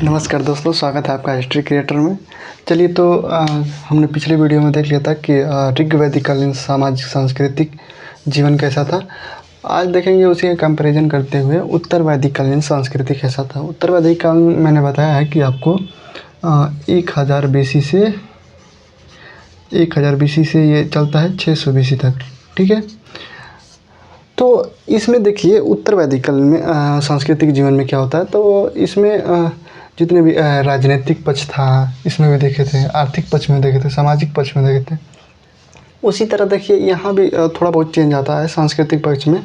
नमस्कार दोस्तों, स्वागत है आपका हिस्ट्री क्रिएटर में। चलिए तो हमने पिछले वीडियो में देख लिया था कि ऋग वैदिककालीन सामाजिक सांस्कृतिक जीवन कैसा था। आज देखेंगे उसी का कंपैरिजन करते हुए उत्तर वैदिककालीन संस्कृति कैसा था। उत्तर वैदिक काल में मैंने बताया है कि आपको 1000 BC से ये चलता है 600 BC तक, ठीक है। तो इसमें देखिए उत्तर वैदिक काल में सांस्कृतिक जीवन में क्या होता है। तो इसमें जितने भी राजनीतिक पक्ष था इसमें भी देखे थे, आर्थिक पक्ष में देखे थे, सामाजिक पक्ष में देखे थे। उसी तरह देखिए यहाँ भी थोड़ा बहुत चेंज आता है सांस्कृतिक पक्ष में।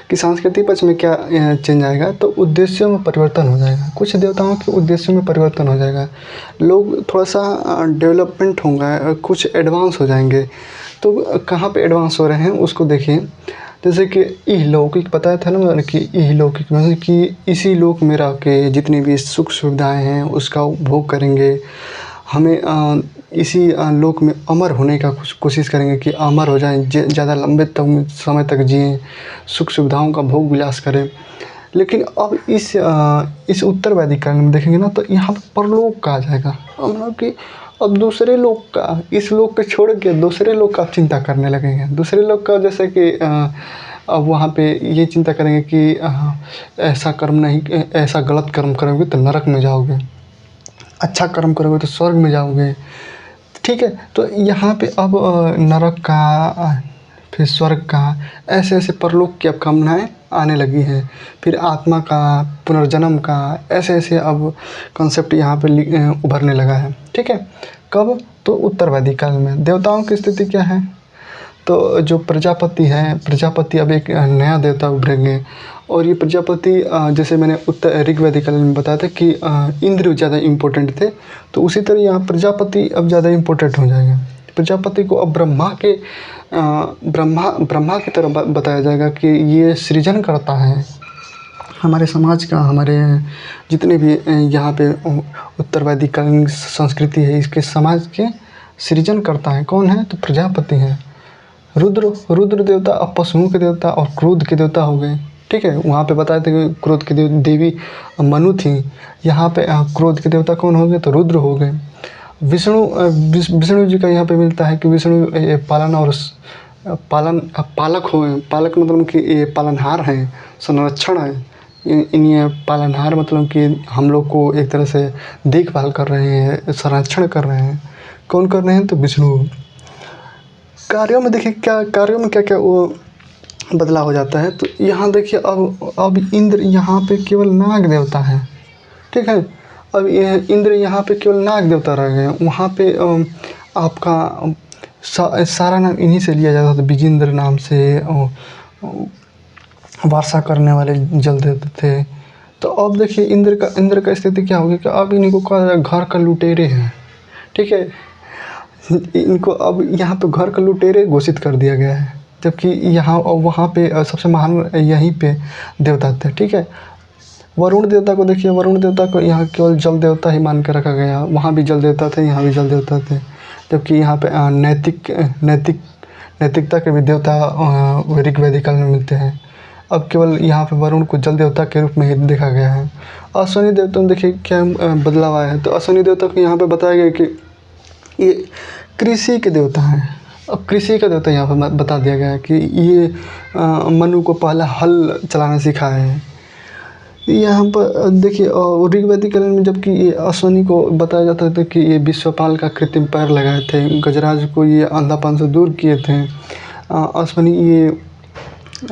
कि सांस्कृतिक पक्ष में क्या चेंज आएगा, तो उद्देश्यों में परिवर्तन हो जाएगा। कुछ देवताओं के उद्देश्यों में परिवर्तन हो जाएगा, लोग थोड़ा सा डेवलपमेंट होंगे, कुछ एडवांस हो जाएंगे। तो कहाँ पे एडवांस हो रहे हैं उसको देखिए। जैसे कि इहलौकिक बताया था ना मैंने कि इहलौकिक मतलब कि इसी लोक में रह के जितनी भी सुख सुविधाएं हैं उसका उपभोग करेंगे। हमें इसी लोक में अमर होने का कोशिश करेंगे कि अमर हो जाएं, ज़्यादा लंबे समय तक जिएँ, सुख सुविधाओं का भोग विलास करें। लेकिन अब इस उत्तर वैदिक काल में देखेंगे ना, तो यहाँ परलोक का आ जाएगा। मतलब कि अब दूसरे लोग का, इस लोग को छोड़ के दूसरे लोग का चिंता करने लगेंगे। दूसरे लोग का जैसे कि अब वहाँ पे ये चिंता करेंगे कि ऐसा कर्म नहीं, ऐसा गलत कर्म करोगे तो नरक में जाओगे, अच्छा कर्म करोगे तो स्वर्ग में जाओगे, ठीक है। तो यहाँ पे अब नरक का, फिर स्वर्ग का, ऐसे ऐसे परलोक की अब कामनाएँ आने लगी हैं। फिर आत्मा का, पुनर्जन्म का, ऐसे ऐसे अब कॉन्सेप्ट यहाँ पे उभरने लगा है, ठीक है। कब? तो उत्तर वैदिक काल में। देवताओं की स्थिति क्या है? तो जो प्रजापति हैं, प्रजापति अब एक नया देवता उभरेंगे। और ये प्रजापति जैसे मैंने उत्तर ऋग वैदिक काल में बताया था कि इंद्र ज़्यादा इम्पोर्टेंट थे, तो उसी तरह यहाँ प्रजापति अब ज़्यादा इम्पोर्टेंट हो जाएंगे। प्रजापति को अब ब्रह्मा की तरह बताया जाएगा कि ये सृजन करता है हमारे समाज का, हमारे जितने भी यहाँ पे उत्तर वैदिक कालीन संस्कृति है इसके समाज के सृजन करता है। कौन है? तो प्रजापति हैं। रुद्र देवता अब पशुओं के देवता और क्रोध के देवता हो गए, ठीक है। वहाँ पे बताए थे कि क्रोध की देवी मनु थी, यहाँ पे क्रोध के देवता कौन हो गए? तो रुद्र हो गए। विष्णु जी का यहाँ पे मिलता है कि विष्णु पालन और पालक हो, पालक मतलब कि ये पालनहार हैं, संरक्षण है। ये पालनहार मतलब कि हम लोग को एक तरह से देखभाल कर रहे हैं, संरक्षण कर रहे हैं। कौन कर रहे हैं? तो विष्णु। कार्यों में देखिए कार्यों में क्या क्या वो बदलाव हो जाता है। तो यहाँ देखिए अब इंद्र यहाँ पे केवल नाग देवता है, ठीक है। अब इंद्र यहाँ पे केवल नाग देवता रह गए। वहाँ पे आपका सारा नाम इन्हीं से लिया जाता था, विजेंद्र नाम से वर्षा करने वाले जल देवता थे। तो अब देखिए इंद्र का स्थिति क्या होगी कि अब इनको कहा घर का लुटेरे हैं, ठीक है। इनको अब यहाँ पे घर का लुटेरे घोषित कर दिया गया है, जबकि वहाँ पे सबसे महान यहीं पे देवता थे, ठीक है। वरुण देवता को देखिए, वरुण देवता को यहाँ केवल जल देवता ही मान के रखा गया। वहाँ भी जल देवता थे, यहाँ भी जल देवता थे, जबकि यहाँ पे नैतिकता के भी देवता ऋग वैदिक काल में मिलते हैं। अब केवल यहाँ पे वरुण को जल देवता के रूप में ही देखा गया है। अश्विनी देवता में देखिए क्या बदलाव आया है। तो अश्विनी देवता को यहाँ पे बताया गया कि ये कृषि के देवता हैं। अब कृषि का देवता यहाँ पर बता दिया गया है कि ये मनु को पहला हल चलाना सिखाया है। यहाँ पर देखिए ऋग वैदिक काल में जबकि ये अश्विनी को बताया जाता था कि ये विश्वपाल का कृत्रिम पैर लगाए थे, गजराज को ये अंधापन से दूर किए थे। अश्विनी ये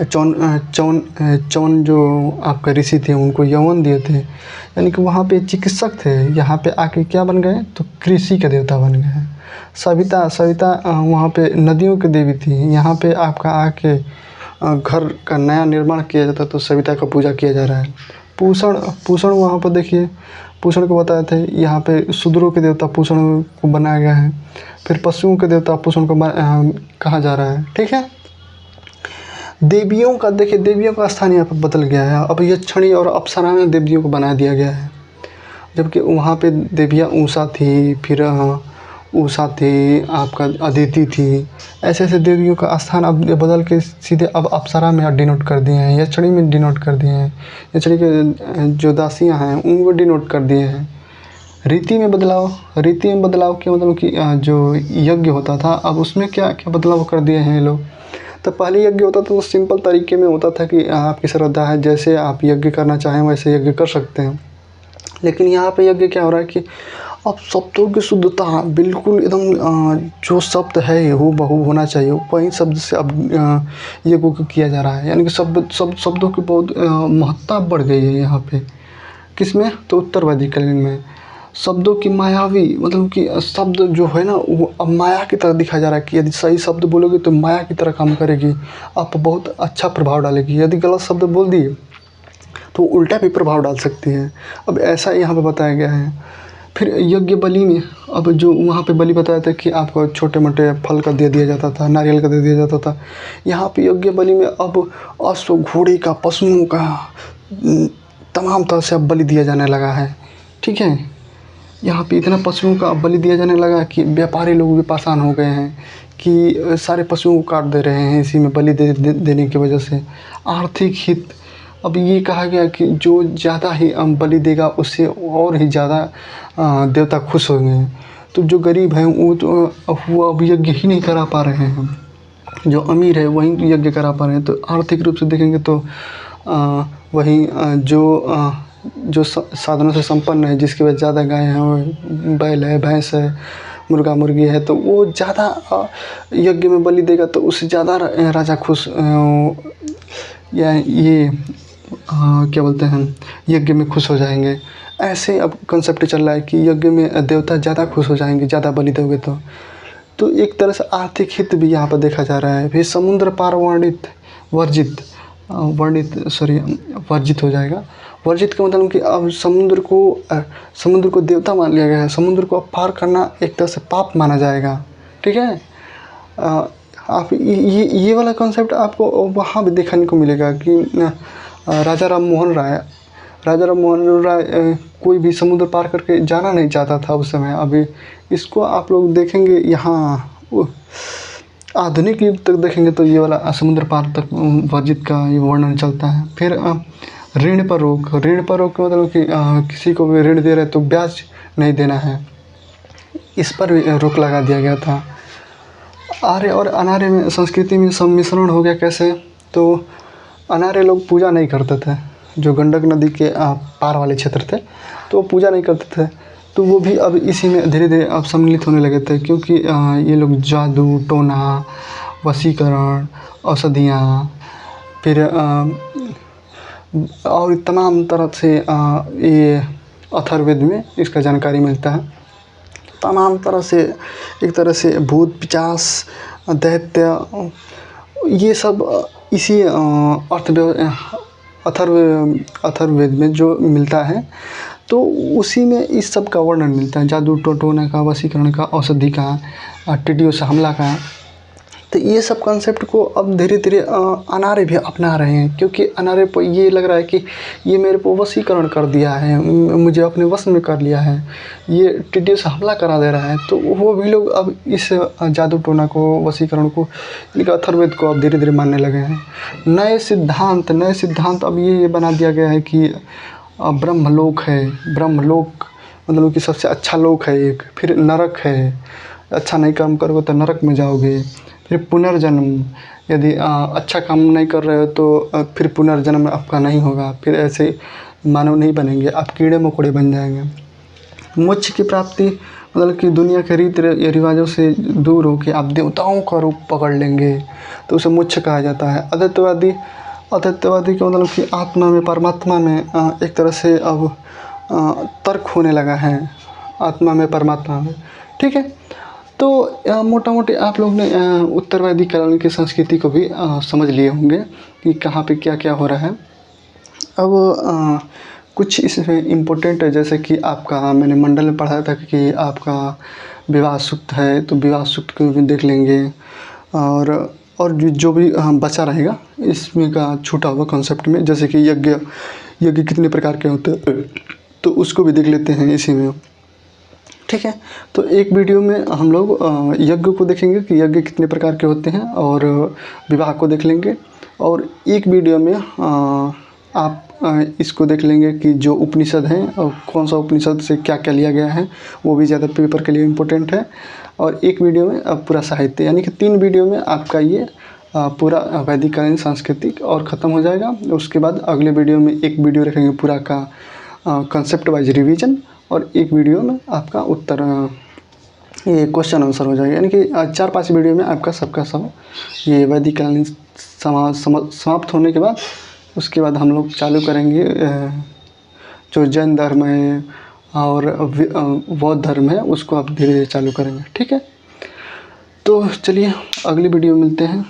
चौन जो आपका ऋषि थे उनको यौवन दिए थे, यानी कि वहाँ पे चिकित्सक थे। यहाँ पे आके क्या बन गए? तो कृषि के देवता बन गए। सविता वहाँ पे नदियों की देवी थी। यहाँ पे आपका आके घर का नया निर्माण किया जाता तो सविता का पूजा किया जा रहा है। पूषण वहाँ पर देखिए, पूषण को बताया थे यहाँ पे शूद्रों के देवता पूषण को बनाया गया है। फिर पशुओं के देवता पूषण को कहा जा रहा है, ठीक है। देवियों का देखिए, देवियों का स्थान यहाँ पर बदल गया है। अब यक्षिणी और अप्सरा में देवियों को बना दिया गया है, जबकि वहाँ पे देवियाँ उषा थी, फिर उषा थी, आपका अदिति थी। ऐसे ऐसे देवियों का स्थान अब बदल के सीधे अब अप्सरा में डिनोट कर दिए हैं, यक्षिणी में डिनोट कर दिए हैं। यक्षिणी के जो दासियाँ हैं उनको डिनोट कर दिए हैं। रीति में बदलाव, रीति में बदलाव के मतलब कि जो यज्ञ होता था अब उसमें क्या क्या बदलाव कर दिए हैं ये लोग। तो पहले यज्ञ होता था तो सिंपल तरीके में होता था कि आपकी श्रद्धा है, जैसे आप यज्ञ करना चाहें वैसे यज्ञ कर सकते हैं। लेकिन यहाँ पे यज्ञ क्या हो रहा है कि अब शब्दों की शुद्धता बिल्कुल एकदम जो शब्द है वो बहू होना चाहिए वही शब्द से अब यज्ञ को किया जा रहा है। यानी कि शब्दों की बहुत महत्ता बढ़ गई है यहाँ पे। किसमें? तो उत्तर वैदिक कालीन में शब्दों की मायावी मतलब कि शब्द जो है ना वो अब माया की तरह दिखाया जा रहा है कि यदि सही शब्द बोलोगे तो माया की तरह काम करेगी, आप बहुत अच्छा प्रभाव डालेगी। यदि गलत शब्द बोल दिए तो उल्टा भी प्रभाव डाल सकती है। अब ऐसा यहाँ पे बताया गया है। फिर यज्ञ बलि में अब जो वहाँ पे बलि बताया था कि आपको छोटे मोटे फल का दे दिया जाता था, नारियल का दे दिया जाता था। यहाँ पे यज्ञ बलि में अब अश्व, घोड़े का, पशुओं का तमाम तरह से अब बलि दिया जाने लगा है। ठीक है, यहाँ पे इतना पशुओं का बलि दिया जाने लगा कि व्यापारी लोग भी परेशान हो गए हैं कि सारे पशुओं को काट दे रहे हैं इसी में बलि देने की वजह से। आर्थिक हित, अब ये कहा गया कि जो ज़्यादा ही बलि देगा उससे और ही ज़्यादा देवता खुश होंगे। तो जो गरीब हैं वो अब यज्ञ ही नहीं करा पा रहे हैं, जो अमीर है वही यज्ञ करा पा रहे हैं। तो आर्थिक रूप से देखेंगे तो वहीं जो साधनों से संपन्न है, जिसके पास ज़्यादा गाय हैं, बैल है, भैंस है, मुर्गा मुर्गी है, तो वो ज़्यादा यज्ञ में बलि देगा तो उससे ज़्यादा राजा खुश या ये क्या बोलते हैं यज्ञ में खुश हो जाएंगे। ऐसे अब कंसेप्ट चल रहा है कि यज्ञ में देवता ज़्यादा खुश हो जाएंगे ज़्यादा बलि दोगे तो एक तरह से आर्थिक हित भी यहाँ पर देखा जा रहा है। फिर समुद्र पार वर्जित हो जाएगा। वर्जित का मतलब कि अब समुद्र को देवता मान लिया गया है। समुद्र को अब पार करना एक तरह से पाप माना जाएगा। ठीक है, आप ये वाला कॉन्सेप्ट आपको वहाँ भी देखने को मिलेगा कि राजा राम मोहन राय कोई भी समुद्र पार करके जाना नहीं चाहता था उस समय। अभी इसको आप लोग देखेंगे यहाँ आधुनिक युग तक देखेंगे तो ये वाला समुद्र पार तक वर्जित का ये वर्णन चलता है। फिर ऋण पर रोक का मतलब कि किसी को भी ऋण दे रहे तो ब्याज नहीं देना है, इस पर भी रोक लगा दिया गया था। आर्य और अनार्य में संस्कृति में सम्मिश्रण हो गया। कैसे? तो अनार्य लोग पूजा नहीं करते थे, जो गंडक नदी के पार वाले क्षेत्र थे तो वो पूजा नहीं करते थे, तो वो भी अब इसी में धीरे धीरे अब सम्मिलित होने लगे थे। क्योंकि ये लोग जादू टोना, वशीकरण, औषधियाँ, फिर और तमाम तरह से ये अथर्ववेद में इसका जानकारी मिलता है। तमाम तरह से एक तरह से भूत पिशाच दैत्य ये सब इसी अथर्ववेद में जो मिलता है तो उसी में इस सब का वर्णन मिलता है। जादू टोना का, वशीकरण का, औषधि का, टिड्डियों से हमला का। तो ये सब कॉन्सेप्ट को अब धीरे धीरे अनार्य भी अपना रहे हैं, क्योंकि अनार्य को ये लग रहा है कि ये मेरे को वशीकरण कर दिया है, मुझे अपने वश में कर लिया है, ये टिड्डियों से हमला करा दे रहा है। तो वो भी लोग अब इस जादू टोना को, वशीकरण को, इनका अथर्ववेद को अब धीरे धीरे मानने लगे हैं। नए सिद्धांत अब ये बना दिया गया है कि ब्रह्मलोक है, ब्रह्मलोक मतलब कि सबसे अच्छा लोक है एक। फिर नरक है, अच्छा नहीं काम करोगे तो नरक में जाओगे। फिर पुनर्जन्म, यदि अच्छा काम नहीं कर रहे हो तो फिर पुनर्जन्म आपका नहीं होगा, फिर ऐसे मानव नहीं बनेंगे, आप कीड़े मकोड़े बन जाएंगे। मोक्ष की प्राप्ति मतलब कि दुनिया के रीति रिवाजों से दूर होकर आप देवताओं का रूप पकड़ लेंगे तो उसे मोक्ष कहा जाता है। अद्वैतवादी का मतलब कि आत्मा में, परमात्मा में एक तरह से अब तर्क होने लगा है, आत्मा में परमात्मा में। ठीक है, तो मोटा मोटी आप लोग ने उत्तर वैदिक काल की संस्कृति को भी समझ लिए होंगे कि कहाँ पे क्या क्या हो रहा है। अब कुछ इसमें इम्पोर्टेंट है, जैसे कि आपका मैंने मंडल में पढ़ा था कि आपका विवाह सूक्त है, तो विवाह सूक्त को भी देख लेंगे। और जो भी बचा रहेगा इसमें का छूटा हुआ कॉन्सेप्ट में, जैसे कि यज्ञ कितने प्रकार के होते हैं तो उसको भी देख लेते हैं इसी में। ठीक है, तो एक वीडियो में हम लोग यज्ञ को देखेंगे कि यज्ञ कितने प्रकार के होते हैं, और विवाह को देख लेंगे। और एक वीडियो में आप इसको देख लेंगे कि जो उपनिषद हैं और कौन सा उपनिषद से क्या क्या लिया गया है, वो भी ज़्यादा पेपर के लिए इम्पोर्टेंट है। और एक वीडियो में पूरा साहित्य, यानी कि 3 वीडियो में आपका ये पूरा वैदिक कालीन सांस्कृतिक और ख़त्म हो जाएगा। उसके बाद अगले वीडियो में एक वीडियो रखेंगे पूरा का कंसेप्ट वाइज रिवीजन, और एक वीडियो में आपका उत्तर ये क्वेश्चन आंसर हो जाएगा। यानी कि 4-5 वीडियो में आपका सबका सब ये वैदिक कालीन समाप्त होने के बाद उसके बाद हम लोग चालू करेंगे जो जैन धर्म है और बौद्ध धर्म है, उसको आप धीरे धीरे चालू करेंगे। ठीक है, तो चलिए अगली वीडियो में मिलते हैं।